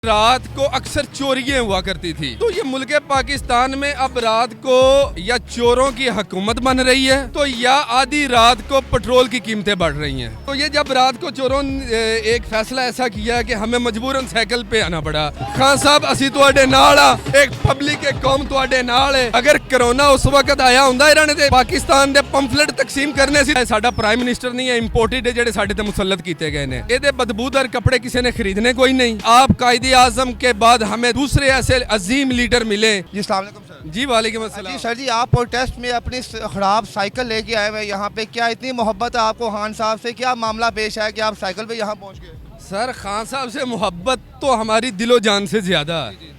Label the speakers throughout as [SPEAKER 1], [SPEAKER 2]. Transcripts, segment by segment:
[SPEAKER 1] रात को अक्सर चोरियां हुआ करती थी, तो ये मुल्क पाकिस्तान में अब रात को या चोरों की हुकूमत बन रही है तो या आधी रात को पेट्रोल की कीमतें बढ़ रही हैं। तो ये जब रात को चोरों एक फैसला ऐसा किया कि हमें मजबूरन साइकिल पे आना पड़ा। खान साहब असी तुहाडे नाल आ, एक पब्लिक एक कौम तुहाडे नाल है। अगर कोरोना उस वक्त आया हुंदा इन्हां ने ते पाकिस्तान दे पंफलेट तकसीम करने सी। साडा प्राइम मिनिस्टर नहीं है, इंपोर्टेड है जेडे साडे ते मुसल्लत कीते गए ने। इहदे बदबूदार कपड़े किसी ने खरीदने कोई नहीं। आप कायदे आजम के बाद हमें दूसरे ऐसे अजीम लीडर मिले।
[SPEAKER 2] जी अस्सलाम वालेकुम सर।
[SPEAKER 1] जी वालेकुम अस्सलाम।
[SPEAKER 2] जी सर जी, आप प्रोटेस्ट में अपनी खराब साइकिल लेके आए हुए यहाँ पे, क्या इतनी मोहब्बत है आपको खान साहब से? क्या मामला पेश है कि आप साइकिल पे यहाँ पहुँच गए?
[SPEAKER 1] सर खान साहब से मोहब्बत तो हमारी दिलो जान से ज़्यादा है,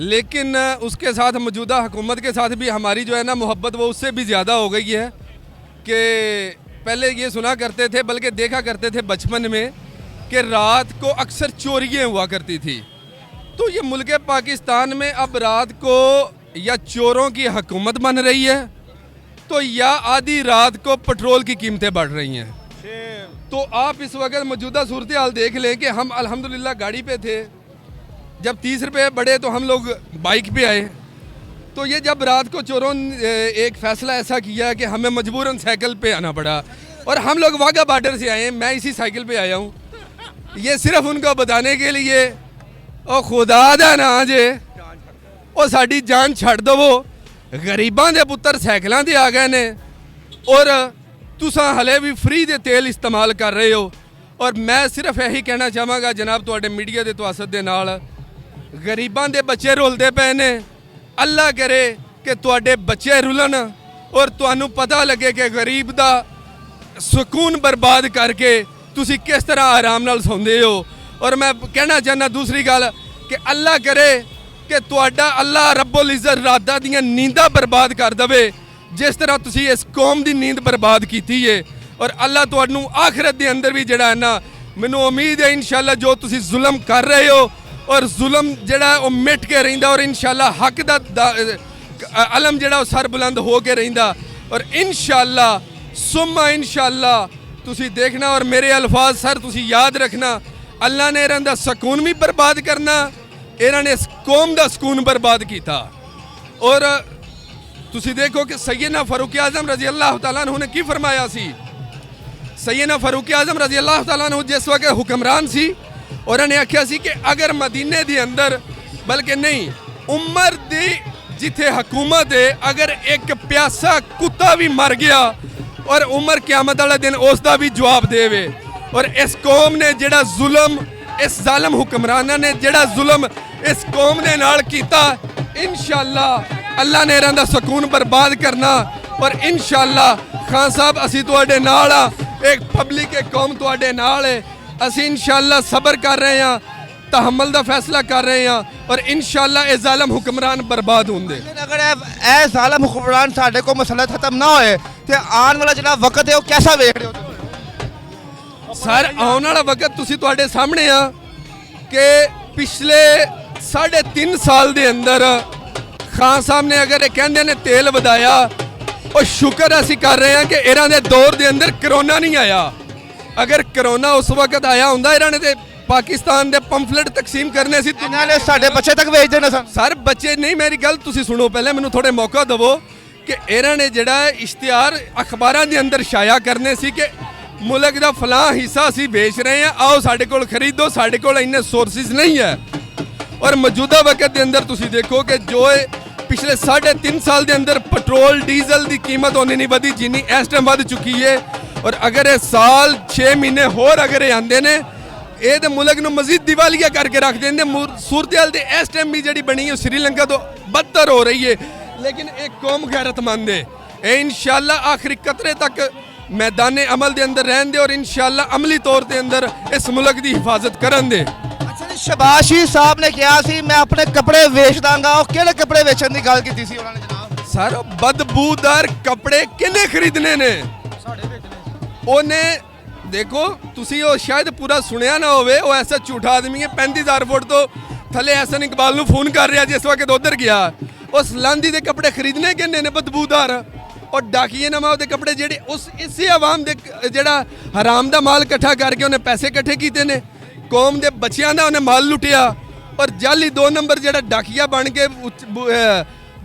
[SPEAKER 1] लेकिन उसके साथ मौजूदा हुकूमत के साथ भी हमारी जो है ना मोहब्बत वो उससे भी ज़्यादा हो गई है कि पहले ये सुना करते थे, बल्कि देखा करते थे बचपन में कि रात को अक्सर चोरियां हुआ करती थी। तो ये मुल्क पाकिस्तान में अब रात को या चोरों की हुकूमत बन रही है तो या आधी रात को पेट्रोल की कीमतें बढ़ रही हैं। तो आप इस वक्त मौजूदा सूरत हाल देख लें कि हम अल्हम्दुलिल्लाह गाड़ी पे थे, जब 30 रुपये बढ़े तो हम लोग बाइक पे आए। तो ये जब रात को चोरों एक फ़ैसला ऐसा किया कि हमें मजबूरन साइकिल पे आना पड़ा और हम लोग वाघा बॉर्डर से आए हैं, मैं इसी साइकिल पे आया हूँ। ये सिर्फ उनको बताने के लिए ओ खुदा दा ना जे ओ साडी जान छड़ दवो, गरीबां दे पुत्तर साइकिलां ते आ गए ने और तुसां हले भी फ्री दे तेल इस्तेमाल कर रहे हो। और मैं सिर्फ यही कहना चाहांगा जनाब तुहाडे मीडिया दे तवासत दे नाल, गरीबां दे बच्चे रुलदे पए ने। अल्लाह करे कि तुहाडे बच्चे रुलन और तुहानू पता लगे कि गरीब दा सुकून बर्बाद करके तुसी किस तरह आराम नाल सौंदे हो। और मैं कहना चाहना दूसरी गल कि अल्लाह करे कि तुहाडा अल्लाह रब्बुल इज़्ज़त रातां दियां नींदां बर्बाद कर दवे जिस तरह तुसी इस कौम दी नींद बर्बाद कीती है। और अल्लाह तुहानू आखिरत दे अंदर भी जिहड़ा है ना, मैनू उम्मीद है इंशाअल्लाह जो तुसी जुल्म कर रहे हो और जुल्म जिहड़ा है वो मिट के रहिंदा और इंशाअल्लाह हक दा अलम जिहड़ा सर बुलंद हो के रहिंदा। और इंशाअल्लाह सुम्मा इंशाअल्लाह तुसी देखना और मेरे अल्फाज सर तुसी याद रखना, अल्लाह ने इन्हां दा सुकून भी बर्बाद करना, इन्हां ने इस कौम दा सुकून बर्बाद किया। और तुसी देखो कि सैयदना फारूक आजम रजी अल्लाह तआला अन्हु ने की फरमाया सी। सैयदना फारूक आजम रजी अल्लाह तआला अन्हु जिस वक्त हुक्मरान सी और उन्हें आख्या सी कि अगर मदीने दे अंदर बल्कि नहीं उमर दी जिथे हुकूमत है, अगर एक प्यासा कुत्ता भी मर गया और उमर क़यामत वाले दिन उसका भी जवाब देवे। और इस कौम ने जिहड़ा जुल्म इस जालिम हुक्मराना ने जिहड़ा जुल्म इस कौम ने नाल कीता, इंशाअल्लाह अल्लाह ने इन्हां दा सुकून बर्बाद करना। और इंशाअल्लाह खान साहब असी तुहाडे नाल आ, एक पब्लिक एक कौम तुहाडे नाल है। असी इंशाअल्लाह सबर कर रहे हैं, तहम्मुल दा फैसला कर रहे हैं और इंशाअल्लाह ये जालिम हुक्मरान बर्बाद होंगे।
[SPEAKER 2] अगर ए जालिम हुक्मरान साडे को मसला खत्म ना होए ते आने वाला जिहड़ा वक्त है वो कैसा वेख रहे हो?
[SPEAKER 1] सर आने वाला वक्त तुसी तुहाडे सामने आ कि पिछले 3.5 साल दे अंदर खान साहब ने अगर ये कहंदे ने तेल वधाया और शुक्र असी कर रहे हैं कि इन्हां दे दौर दे अंदर कोरोना नहीं आया। अगर कोरोना उस वक्त आया हुंदा इन्हां ने ते पाकिस्तान दे पंफलेट तकसीम करने सी,
[SPEAKER 2] इन्होंने साडे बच्चे तक भेज देना सन।
[SPEAKER 1] सर बच्चे नहीं, मेरी गल तुसी सुनो पहले, मैनू थोड़े मौका दवो कि इन्होंने जिहड़ा इश्तिहार अखबारां दे अंदर शाया करने सी कि मुल्क दा फलां हिस्सा असी बेच रहे हैं, आओ साडे कोल खरीदो, साडे कोल इन्ने सोर्सिस नहीं है। और मौजूदा वक्त के अंदर तुसी देखो कि जो पिछले 3.5 साल के अंदर पेट्रोल डीजल की कीमत उन्नी नहीं वधी जिन्नी इस टाइम वध चुकी है। और अगर ये साल 6 महीने होर अगर ये आते ने ये तो मुल्क नूं मजीद दिवालिया करके रख देंगे। सूरत हाल तो इस टाइम भी जी बनी है श्रीलंका तो बदतर हो रही है, लेकिन एक कौम गैरतमंद है। ये इंशाअल्लाह आखिरी कतरे तक मैदान अमल के अंदर रहन दे और इंशाअल्लाह अमली तौर के अंदर इस मुल्क की हिफाजत करन दे।
[SPEAKER 2] शहबाज शरीफ साहब ने कहा सी मैं अपने कपड़े वेच दांगा, और किहड़े कपड़े वेचण दी गल कीती सी उन्होंने जनाब?
[SPEAKER 1] सर बदबूदार कपड़े किने खरीदने ने ओने देखो तुसी वो शायद पूरा सुनिया ना होवे, वो ऐसा झूठा आदमी है 35,000 फुट तो थले एहसन इकबाल नूं फोन कर रहा जिस वक्त उधर गया। उस लांदी दे कपड़े खरीदने किन्ने ने बदबूदार और डाकिए नमा दे कपड़े जेडे उस इसी आवाम दे जेड़ा हराम दा माल इकट्ठा करके उन्हें पैसे इकट्ठे कीते ने, कौम दे बच्चियां दा उन्हें माल लुटिया और जाली 2 नंबर ਜਿਹੜਾ ਡਾਕੀਆ ਬਣ ਕੇ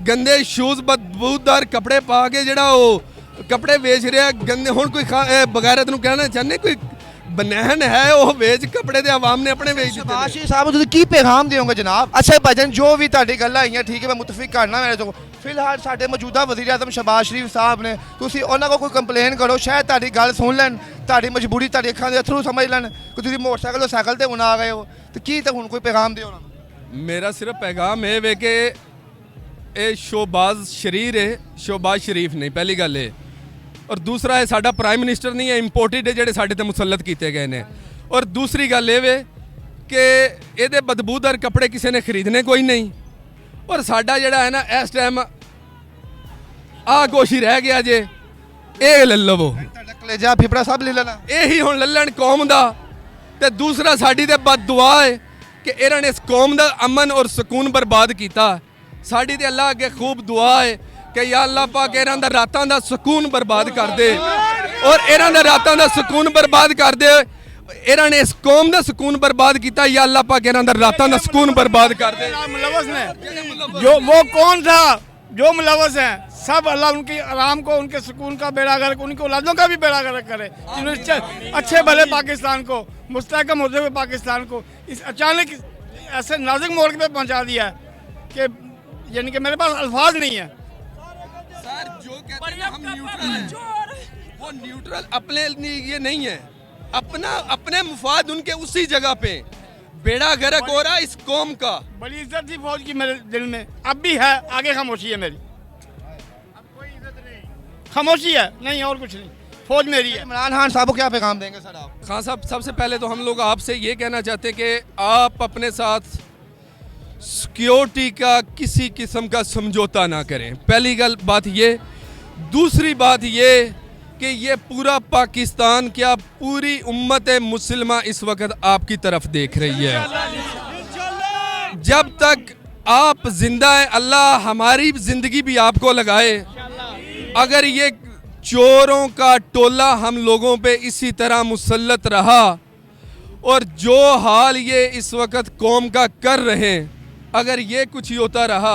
[SPEAKER 1] ਗੰਦੇ ਸ਼ੂਜ਼ ਬਦਬੂਦਾਰ ਕੱਪੜੇ ਪਾ ਕੇ ਜਿਹੜਾ ਉਹ ਕੱਪੜੇ ਵੇਚ ਰਿਹਾ ਗੰਦੇ ਹੁਣ ਕੋਈ ਬਗੈਰਤ ਨੂੰ ਕਹਿਣਾ ਚਾਹੁੰਦੇ ਕੋਈ ਬਨੈਣ ਹੈ ਉਹ ਵੇਚ ਕੱਪੜੇ ਦੇ ਆਵਾਮ ਨੇ ਆਪਣੇ ਵੇਚ ਦਿੱਤੇ
[SPEAKER 2] ਸ਼ਬਾਸ਼ ਜੀ ਸਾਹਿਬ ਤੁਸੀਂ ਕੀ ਪੈਗਾਮ ਦਿਓਗੇ ਜਨਾਬ? ਅੱਛਾ ਭਾਈਜਾਨ ਜੋ ਵੀ ਤੁਹਾਡੀ ਗੱਲਾਂ ਆਈਆਂ ਠੀਕ ਹੈ ਮੈਂ ਮੁਤਫਿਕ ਕਰਨਾ ਮੇਰੇ ਤੋਂ ਫਿਲਹਾਲ ਸਾਡੇ ਮੌਜੂਦਾ ਵਜ਼ੀਰ ਆਜ਼ਮ ਸ਼ਹਬਾਜ਼ ਸ਼ਰੀਫ ਸਾਹਿਬ ਨੇ ਤੁਸੀਂ ਉਹਨਾਂ ਕੋਲ ਕੋਈ ਕੰਪਲੇਨ ਕਰੋ ਸ਼ਾਇਦ ਤੁਹਾਡੀ ਗੱਲ ਸੁਣ ਲੈਣ ਤੁਹਾਡੀ ਮਜਬੂਰੀ ਤੁਹਾਡੀ ਅੱਖਾਂ ਦੇ ਅਥਰੂ ਸਮਝ ਲੈਣ ਕਿ ਤੁਸੀਂ ਮੋਟਰਸਾਈਕਲ ਤੋਂ ਸਾਈਕਲ ਤੇ ਹੁਣ ਆ ਗਏ ਹੋ ਤੇ ਕੀ ਤਾਂ ਹੁਣ ਕੋਈ ਪੈਗਾਮ ਦਿਓ ਉਹਨਾਂ ਨੂੰ?
[SPEAKER 1] ਮੇਰਾ ਸਿਰਫ ਪੈਗਾਮ ਇਹ ਵੇ ਕਿ ਇਹ ਸ਼ੋਬਾਜ਼ ਸ਼ਰੀਫ ਨਹੀਂ ਪਹਿਲੀ ਗੱਲ ਇਹ ਔਰ ਦੂਸਰਾ ਹੈ ਸਾਡਾ ਪ੍ਰਾਈਮ ਮਿਨਿਸਟਰ ਨਹੀਂ ਹੈ ਇੰਪੋਰਟਡ ਹੈ ਜਿਹੜੇ ਸਾਡੇ ਤੇ ਮੁਸੱਲਤ ਕੀਤੇ ਗਏ ਨੇ ਔਰ ਦੂਸਰੀ ਗੱਲ ਇਹ ਵੇ ਕਿ ਇਹਦੇ ਬਦਬੂਦਾਰ ਕੱਪੜੇ ਕਿਸੇ ਨੇ ਖਰੀਦਣੇ ਕੋਈ ਨਹੀਂ ਔਰ ਸਾਡਾ ਜਿਹੜਾ ਹੈ ਨਾ ਇਸ ਟਾਈਮ ਆ ਗੋਸ਼ੀ ਰਹਿ ਗਿਆ ਜੇ ਇਹ ਲੈ ਲਵੋ
[SPEAKER 2] ਤੁਹਾਡਾ ਕਲੇਜਾ ਫਿਪੜਾ ਸਭ ਲੈ ਲੈਣਾ
[SPEAKER 1] ਇਹੀ ਹੁਣ ਲੱਲਣ ਕੌਮ ਦਾ ਤੇ ਦੂਸਰਾ ਸਾਡੀ ਤੇ ਬਦ ਦੁਆ ਹੈ ਕਿ ਇਹਨਾਂ ਨੇ ਇਸ ਕੌਮ ਦਾ ਅਮਨ ਔਰ ਸਕੂਨ ਬਰਬਾਦ ਕੀਤਾ ਸਾਡੀ ਤੇ ਅੱਲਾਹ ਅੱਗੇ ਖੂਬ ਦੁਆ ਹੈ ਕਿ ਯਾ ਅੱਲਾਹ ਪਾਕ ਇਹਨਾਂ ਦਾ ਰਾਤਾਂ ਦਾ ਸਕੂਨ ਬਰਬਾਦ ਕਰ ਦੇ ਔਰ ਇਹਨਾਂ ਦਾ ਰਾਤਾਂ ਦਾ ਸਕੂਨ ਬਰਬਾਦ ਕਰ ਦੇ ਇਹਨਾਂ ਨੇ ਇਸ ਕੌਮ ਦਾ ਸਕੂਨ बर्बाद किया या अल्लाह पाक ਇਹਨਾਂ ਦਾ ਰਾਤਾਂ ਦਾ ਸਕੂन बर्बाद कर दे
[SPEAKER 3] मुलव्वस ने जो वो कौन था जो मुलव्वस है सब अल्लाह उनकी आराम को उनके सुकून का बेड़ा गर्क उनकी औलादों का भी बेड़ा गर्क करे जिन्होंने अच्छे भले पाकिस्तान को मुस्तहकम होते हुए पाकिस्तान को इस अचानक ऐसे नाजुक मोड़ पे पहुंचा दिया है कि यानी कि मेरे पास अल्फाज नहीं है
[SPEAKER 1] सर जो कहते हैं हम न्यूट्रल हैं वो न्यूट्रल अपने लिए ये नहीं है अपने मुफाद उनके उसी जगह पे बेड़ा गर्क हो रहा है इस कौम का
[SPEAKER 3] बड़ी इज्जत थी फौज की मेरे दिल में अब भी है आगे खामोशी है मेरी अब कोई इज्जत नहीं खामोशी है नहीं और कुछ नहीं फौज मेरी है
[SPEAKER 2] इमरान खान साहब को क्या पैगाम देंगे सर आप?
[SPEAKER 1] खान साहब सबसे पहले तो हम लोग आपसे ये कहना चाहते हैं कि आप अपने साथ सिक्योरिटी का किसी किस्म का समझौता ना करें पहली बात ये दूसरी बात ये कि ये पूरा पाकिस्तान क्या पूरी उम्मत मुस्लिमा इस वक्त आपकी तरफ देख रही है जब तक आप जिंदा हैं अल्लाह हमारी ज़िंदगी भी आपको लगाए अगर ये चोरों का टोला हम लोगों पे इसी तरह मुसल्लत रहा और जो हाल ये इस वक्त कौम का कर रहे हैं अगर ये कुछ ही होता रहा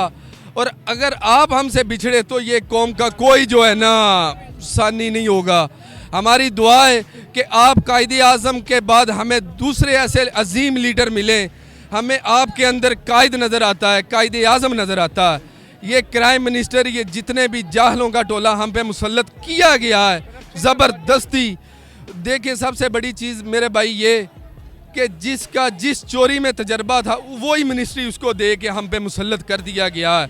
[SPEAKER 1] और अगर आप हमसे बिछड़े तो ये कौम का कोई जो है ना सानी नहीं होगा हमारी दुआ है कि आप कायदे आज़म के बाद हमें दूसरे ऐसे अजीम लीडर मिले हमें आपके अंदर कायद नज़र आता है कायदे आज़म नज़र आता है ये क्राइम मिनिस्टर ये जितने भी जाहलों का टोला हम पे मुसल्लत किया गया है ज़बरदस्ती देखिए सबसे बड़ी चीज़ मेरे भाई ये कि जिसका जिस चोरी में तजर्बा था वही मिनिस्ट्री उसको दे के हम पे मुसल्लत कर दिया गया है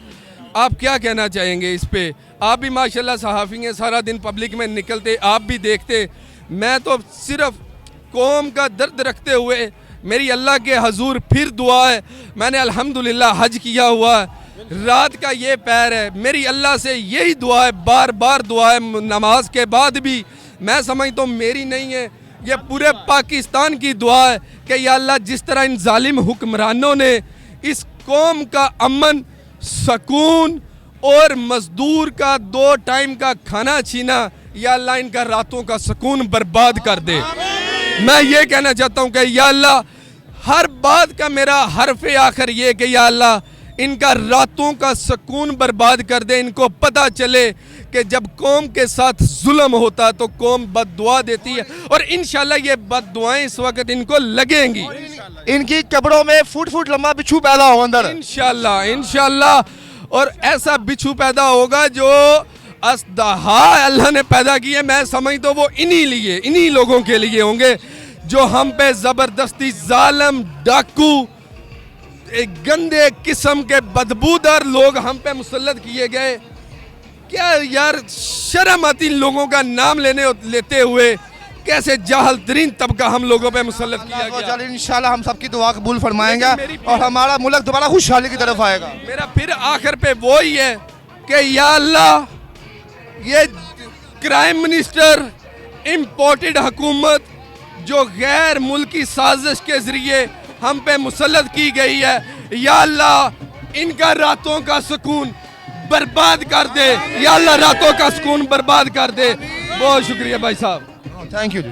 [SPEAKER 1] आप क्या कहना चाहेंगे इस पे आप भी माशाल्लाह सहाफ़ी हैं सारा दिन पब्लिक में निकलते आप भी देखते मैं तो सिर्फ कौम का दर्द रखते हुए मेरी अल्लाह के हजूर फिर दुआ है मैंने अल्हम्दुलिल्लाह हज किया हुआ है रात का ये पैर है मेरी अल्लाह से यही दुआ है बार बार दुआ है नमाज के बाद भी मैं समझता हूँ मेरी नहीं है ये पूरे पाकिस्तान की दुआ है कि या अल्लाह जिस तरह इन जालिम हुक्मरानों ने इस कौम का अमन सकून और मजदूर का 2 टाइम का खाना छीना या अल्लाह इनका रातों का सुकून बर्बाद कर दे मैं ये कहना चाहता हूँ कि या अल्लाह हर बात का मेरा हरफ आखिर ये कि या अल्लाह इनका रातों का सुकून बर्बाद कर दे इनको पता चले कि जब कौम के साथ जुल्म होता तो कौम बद्दुआ देती है और इंशाल्लाह ये बद्दुआएं इस वक्त इनको लगेंगी
[SPEAKER 2] इनकी कब्रों में फुट फुट लंबा बिच्छू पैदा हो अंदर
[SPEAKER 1] इंशाल्लाह और ऐसा बिच्छू पैदा होगा जो असदहा अल्लाह ने पैदा किए मैं समझता वो इन्हीं लोगों के लिए होंगे जो हम पे ज़बरदस्ती जालिम डाकू एक गंदे किस्म के बदबूदार लोग हम पे मुसल्लत किए गए क्या यार शर्म आती इन लोगों का नाम लेते हुए कैसे जाहल तरीन तबका हम लोगों पे मुसल्लत किया गया
[SPEAKER 2] इंशाल्लाह हम सबकी दुआ कबूल फरमाएंगे और हमारा मुल्क दोबारा खुशहाली की तरफ आएगा
[SPEAKER 1] मेरा फिर आखिर पे वो ही है कि या अल्लाह ये क्राइम मिनिस्टर इम्पोर्टेड हुकूमत जो गैर मुल्की साजिश के ज़रिए हम पे मुसल्लत की गई है या अल्लाह इनका रातों का सुकून बर्बाद कर दे या अल्लाह रातों का सुकून बर्बाद कर दे बहुत शुक्रिया भाई साहब
[SPEAKER 2] थैंक यू